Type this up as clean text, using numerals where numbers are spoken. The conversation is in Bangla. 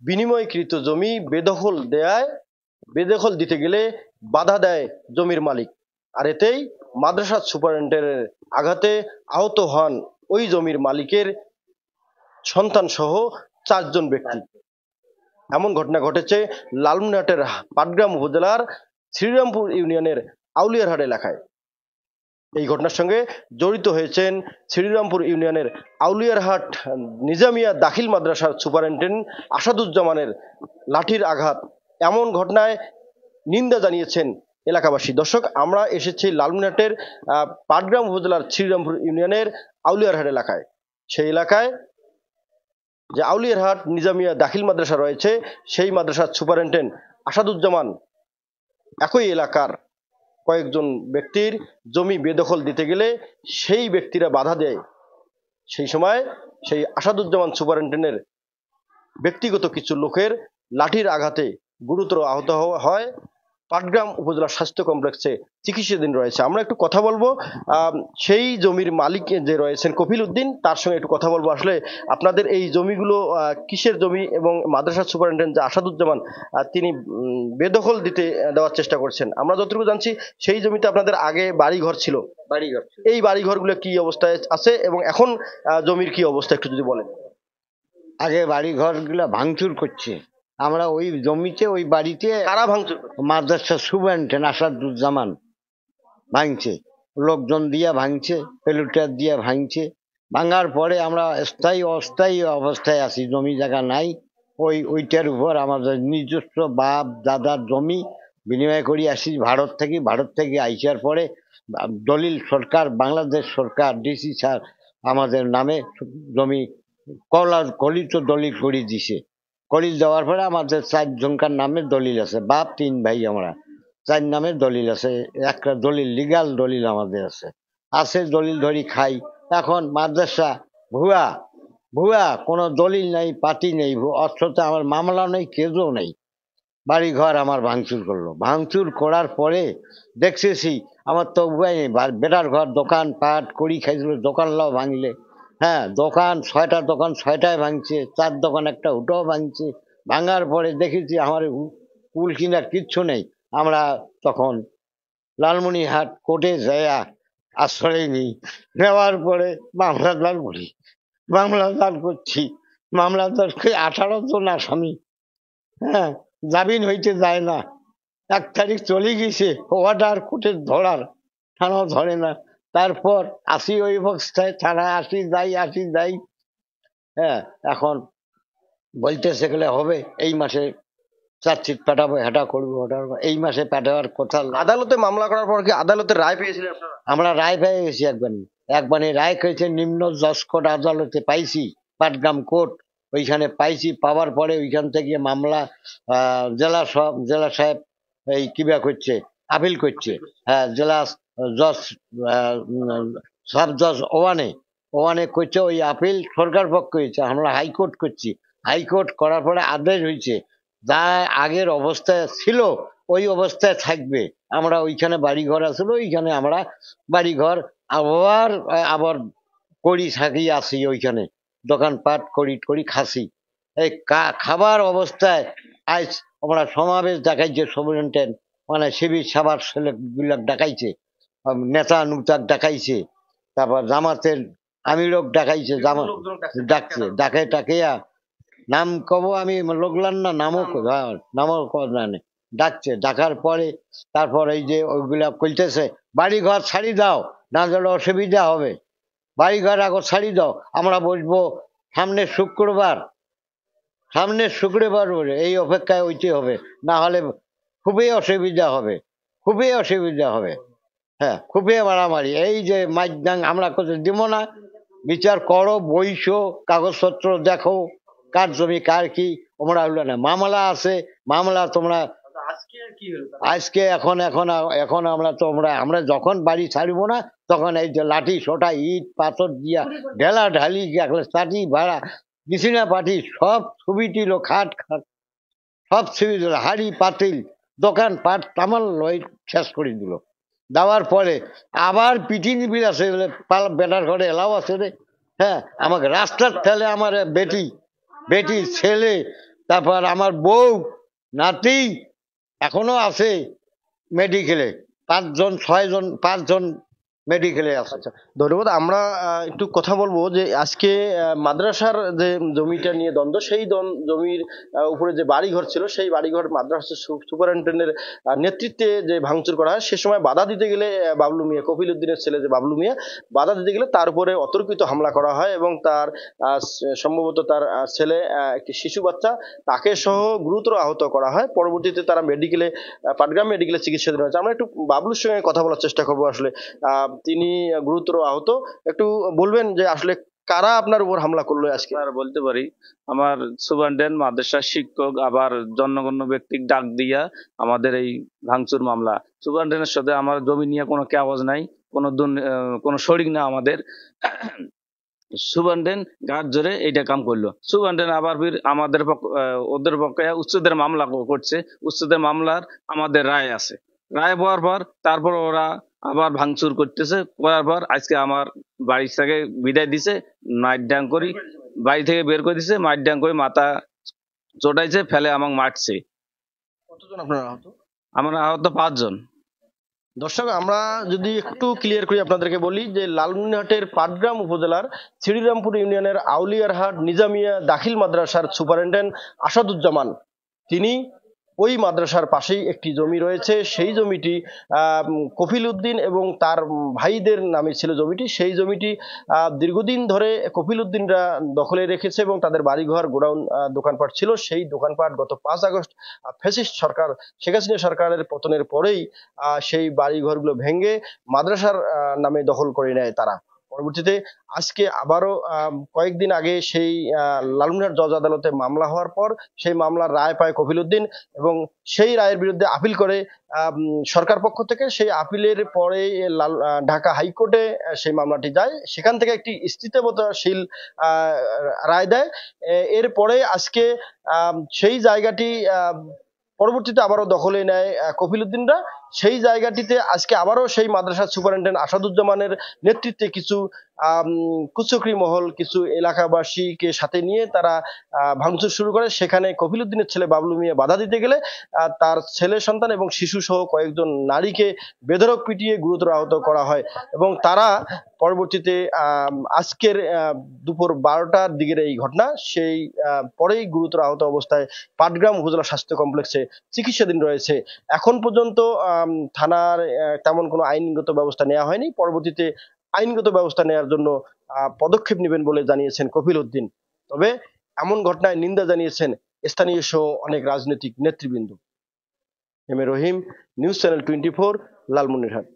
বিনিময়কৃত জমি বেদখল দিতে গেলে বাধা দেয় জমির মালিক। আর এতেই মাদ্রাসা সুপারিনটেন্ডেন্টের আঘাতে আহত হন ওই জমির মালিকের সন্তান সহ 4 জন ব্যক্তি। এমন ঘটনা ঘটেছে লালমনিরহাটের পাটগ্রাম উপজেলার শ্রীরামপুর ইউনিয়নের আউলিয়ারহাট এলাকায়। এই ঘটনার সঙ্গে জড়িত হয়েছেন শ্রীরামপুর ইউনিয়নের আউলিয়ারহাট নিজামিয়া দাখিল মাদ্রাসার সুপারিনটেন্ডেন্ট আসাদুজ্জামানের লাঠির আঘাত। এমন ঘটনায় নিন্দা জানিয়েছেন এলাকাবাসী। দর্শক, আমরা এসেছি লালমনিরহাটের পাটগ্রাম উপজেলার শ্রীরামপুর ইউনিয়নের আউলিয়ারহাট এলাকায়। সেই এলাকায় যে আউলিয়ারহাট নিজামিয়া দাখিল মাদ্রাসা রয়েছে, সেই মাদ্রাসার সুপারিনটেন্ডেন্ট আসাদুজ্জামান একই এলাকার কয়েকজন ব্যক্তির জমি বেদখল দিতে গেলে সেই ব্যক্তিরা বাধা দেয়। সেই সময় সেই আসাদুজ্জামান সুপারিনটেন্ডেন্টের ব্যক্তিগত কিছু লোকের লাঠির আঘাতে গুরুতর আহত হয়। পাটগ্রাম উপজেলা স্বাস্থ্য কমপ্লেক্সে চিকিৎসাধীন রয়েছে। আমরা একটু কথা বলবো সেই জমির মালিক যে রয়েছেন কফিল উদ্দিন, তার সঙ্গে একটু কথা বলবো। আসলে আপনাদের এই জমিগুলো কিসের জমি, এবং মাদ্রাসা সুপারিনটেন্ডেন্ট যে আসাদুজ্জামান তিনি বেদখল দিতে দেওয়ার চেষ্টা করছেন। আমরা যতটুকু জানছি সেই জমিতে আপনাদের আগে বাড়িঘর ছিল। এই বাড়িঘরগুলো কি অবস্থায় আছে এবং এখন জমির কি অবস্থা একটু যদি বলেন। আগে বাড়িঘরগুলো ভাঙচুর করছে, আমরা ওই জমিতে ওই বাড়িতে কারা ভাঙচুর? মাদ্রাসা সুপারিনটেন্ডেন্ট আসাদুজ্জামান ভাঙছে, লোকজন দিয়ে ভাঙছে, পেলুটার দিয়ে ভাঙছে। ভাঙার পরে আমরা অস্থায়ী অবস্থায় আছি, জমি জায়গা নাই। ওইটার উপর আমাদের নিজস্ব বাপ দাদার জমি বিনিময় করে আসি ভারত থেকে আইসার পরে দলিল সরকার, বাংলাদেশ সরকার, ডিসি স্যার আমাদের নামে জমি কলিত দলিল করে দিছে। কলিল দেওয়ার পরে আমাদের 4 জনকার নামে দলিল আছে, বাপ 3 ভাই, আমরা 4 নামে দলিল আছে। একটা দলিল লিগাল দলিল আমাদের আছে দলিল ধরি খাই। এখন মাদ্রাসা ভুয়া কোনো দলিল নেই, পাতি নেই, অথচ আমার মামলা নেই, কেসও নেই। বাড়িঘর আমার ভাঙচুর করলো। ভাঙচুর করার পরে দেখতেছি আমার তো উপায় নেই, বেটার ঘর দোকান পাট করি খাইছিল, দোকানটাও ভাঙলে। হ্যাঁ, দোকান 6টা দোকান 6টায় ভাঙছে, 4 দোকান একটা উঠাও ভাঙছে। ভাঙার পরে দেখেছি আমার কুল কিনার কিচ্ছু নেই। আমরা তখন লালমনিরহাট কোর্টে যাইয়া আশ্রয় নিই। নেওয়ার পরে মামলাদার করছি। মামলাদার 18 জন আসামি। হ্যাঁ, জামিন হইতে যায় না। 1 তারিখ চলে গেছে, অর্ডার কোর্টের ধরার, থানাও ধরে না। তারপর আসি ওই অবস্থায়, থানায় আসি যাই। হ্যাঁ, এখন বলতেছে গেলে হবে এই মাসে চার্জশিট পাঠাবো, হেটা করবো ওটা, এই মাসে পাঠাবার কথা। আদালতে মামলা করার পর কি আদালতের রায় পেয়েছিলেন আপনারা? আমরা রায় পেয়ে গেছি একবারই রায় হয়েছে নিম্ন জজ কোর্ট আদালতে পাইছি, পাটগ্রাম কোর্ট, ওইখানে পাইছি। পাওয়ার পরে ওইখান থেকে মামলা জেলা সাহেব এই কিবা করছে, আপিল করছে। হ্যাঁ, জেলা জজ সাব জজ ওয়ানে করছে, ওই আপিল সরকার পক্ষ হয়েছে। আমরা হাইকোর্ট করছি, হাইকোর্ট করার পরে আদেশ হয়েছে যা আগের অবস্থায় ছিল ওই অবস্থায় থাকবে। আমরা ওইখানে বাড়িঘর আছিল, ওইখানে আমরা বাড়িঘর আবার করি থাকি আসি, ওইখানে দোকানপাট করি খাসি। এই খাবার অবস্থায় আজ আমরা সমাবেশ দেখাইছে, সুপারিনটেন্ডেন্ট মানে শিবির সাবার ছেলেগুলা ডাকাইছে, নেতা নুতাক ডাকাইছে, তারপর জামাতের আমিরক ডাকাইছে, ডাকাইয়া নাম কব আমি লোকলান না, নামও জানে, ডাকার পরে তারপর এই যে ওইগুলা কইতেছে বাড়িঘর ছাড়ি দাও, না গেলে অসুবিধা হবে, বাড়িঘর আগে ছাড়ি দাও। আমরা বসবো সামনের শুক্রবার বলে এই অপেক্ষায় হইতে হবে, না হলে খুবই অসুবিধা হবে। হ্যাঁ, খুবই মারামারি। এই যে মাইদাং আমরা কোথাও দিব না, বিচার করো, বইসো, কাগজপত্র দেখো, কার জমি কার কি। তোমরা হলো না, মামলা আছে, মামলা তোমরা আজকে এখন আমরা যখন বাড়ি ছাড়বো না, তখন এই যে লাঠি সোটা ইট পাথর দিয়া ঢেলা ঢালি চাটি ভাড়া বিছানা পাটি সব ছবি দিল, খাট সব ছবি দিল, হাড়ি পাতিল দোকান পাট তামাল লই শেষ করে দিল। দেওয়ার পরে আবার পিটি নিবিল আছে, বেটার ঘরে এলাও আছে রে। হ্যাঁ, আমাকে রাস্তার ঠেলে আমার বেটি ছেলে তারপর আমার বউ, নাতি এখনো আছে মেডিকেলে, 5 জন 6 জন 5 জন মেডিকেলে আছে। আচ্ছা, ধন্যবাদ। আমরা একটু কথা বলবো যে আজকে মাদ্রাসার যে জমিটা নিয়ে দ্বন্দ্ব, সেই জমির উপরে যে বাড়িঘর ছিল, সেই বাড়িঘর মাদ্রাসা সুপারিনটেন্ডেন্টের নেতৃত্বে যে ভাঙচুর করা হয়, সে সময় বাধা দিতে গেলে বাবলু মিয়া, কফিল উদ্দিনের ছেলে যে বাবলু মিয়া, বাধা দিতে গেলে তার উপরে অতর্কিত হামলা করা হয় এবং তার সম্ভবত তার ছেলে, একটি শিশু বাচ্চা, তাকে সহ গুরুতর আহত করা হয়। পরবর্তীতে তারা মেডিকেলে, পাটগ্রাম মেডিকেলে চিকিৎসাধীন হয়েছে। আমরা একটু বাবলুর সঙ্গে কথা বলার চেষ্টা করবো। আসলে তিনি গুরুতর আহত। একটু বলবেন যে আসলে কারা আপনার উপর হামলা করলো আজকে? আর বলতে পারি, আমার সুপারিনটেন্ডেন্ট, মাদ্রাসার শিক্ষক, আবার জনগণ্য ব্যক্তি ডাক দিয়া আমাদের এই ভাঙচুর মামলা। সুপারিনটেন্ডেন্টের সাথে আমার জমি নিয়ে কোনো কাগজ নাই, কোনো শরিক না আমাদের। সুপারিনটেন্ডেন্ট গাছ ধরে এইটা কাম করলো। সুপারিনটেন্ডেন্ট আবার ফির আমাদের ওদের পক্ষে উচ্ছেদের মামলা করছে। উচ্ছেদের মামলার আমাদের রায় আছে। রায় হওয়ার পর তারপর ওরা আবার ভাঙচুর করতেছে। করার পর আজকে আমার বাড়ি থেকে বিদায় দিছে, মাইট ডাং করি, বাড়ি থেকে বের করে দিছে, মাইট ডাং করে মাথা চোটাইছে, ফেলে আমাকে মারছে। কতজন আপনার আহত? আমার আহত 5 জন। দর্শক, আমরা যদি একটু ক্লিয়ার করি, আপনাদেরকে বলি যে লালমনিরহাটের পাটগ্রাম উপজেলার শ্রীরামপুর ইউনিয়নের আউলিয়ারহাট নিজামিয়া দাখিল মাদ্রাসার সুপারিনটেন্ডেন্ট আসাদুজ্জামান, তিনি ওই মাদ্রাসার পাশেই একটি জমি রয়েছে, সেই জমিটি কফিল উদ্দিন এবং তার ভাইদের নামে ছিল জমিটি। সেই জমিটি দীর্ঘদিন ধরে কফিল উদ্দিনরা দখলে রেখেছে এবং তাদের বাড়িঘর, গোডাউন, দোকানপাট ছিল। সেই দোকানপাট গত 5 আগস্ট ফ্যাসিস্ট সরকার, শেখ হাসিনা সরকারের পতনের পরেই সেই বাড়িঘরগুলো ভেঙে মাদ্রাসার নামে দখল করে নেয় তারা। পরবর্তীতে আজকে আবারও কয়েকদিন আগে সেই লালমনিরহাট জজ আদালতে মামলা হওয়ার পর সেই মামলার রায় পায় কফিল উদ্দিন এবং সেই রায়ের বিরুদ্ধে আপিল করে সরকার পক্ষ থেকে। সেই আপিলের পরে ঢাকা হাইকোর্টে সেই মামলাটি যায়, সেখান থেকে একটি স্থিতাবতাশীল রায় দেয়। এরপরে আজকে সেই জায়গাটি পরবর্তীতে আবারও দখলে নেয় কফিল উদ্দিনরা। সেই জায়গাটিতে আজকে আবারও সেই মাদ্রাসার সুপারিনটেন্ডেন্ট আসাদুজ্জামানের নেতৃত্বে কিছু কুচক্রী মহল, কিছু এলাকাবাসীকে সাথে নিয়ে তারা ভাঙচুর শুরু করে। সেখানে কফিল উদ্দিনের ছেলে বাবলু মিয়া বাধা দিতে গেলে তার ছেলে সন্তান এবং শিশু সহ কয়েকজন নারীকে বেধড়ক পিটিয়ে গুরুতর আহত করা হয় এবং তারা পরবর্তীতে আজকের দুপুর 12টার দিকের এই ঘটনা, সেই পরেই গুরুতর আহত অবস্থায় পাটগ্রাম উপজেলা স্বাস্থ্য কমপ্লেক্সে চিকিৎসাধীন রয়েছে। এখন পর্যন্ত থানার তেমন কোনো আইনগত ব্যবস্থা নেওয়া হয়নি। পরবর্তীতে আইনগত ব্যবস্থা নেওয়ার জন্য পদক্ষেপ নেবেন বলে জানিয়েছেন কফিল উদ্দিন। তবে এমন ঘটনায় নিন্দা জানিয়েছেন স্থানীয় সহ অনেক রাজনৈতিক নেতৃবৃন্দ। M A Rahim, news channel 24, Lalmonirhat.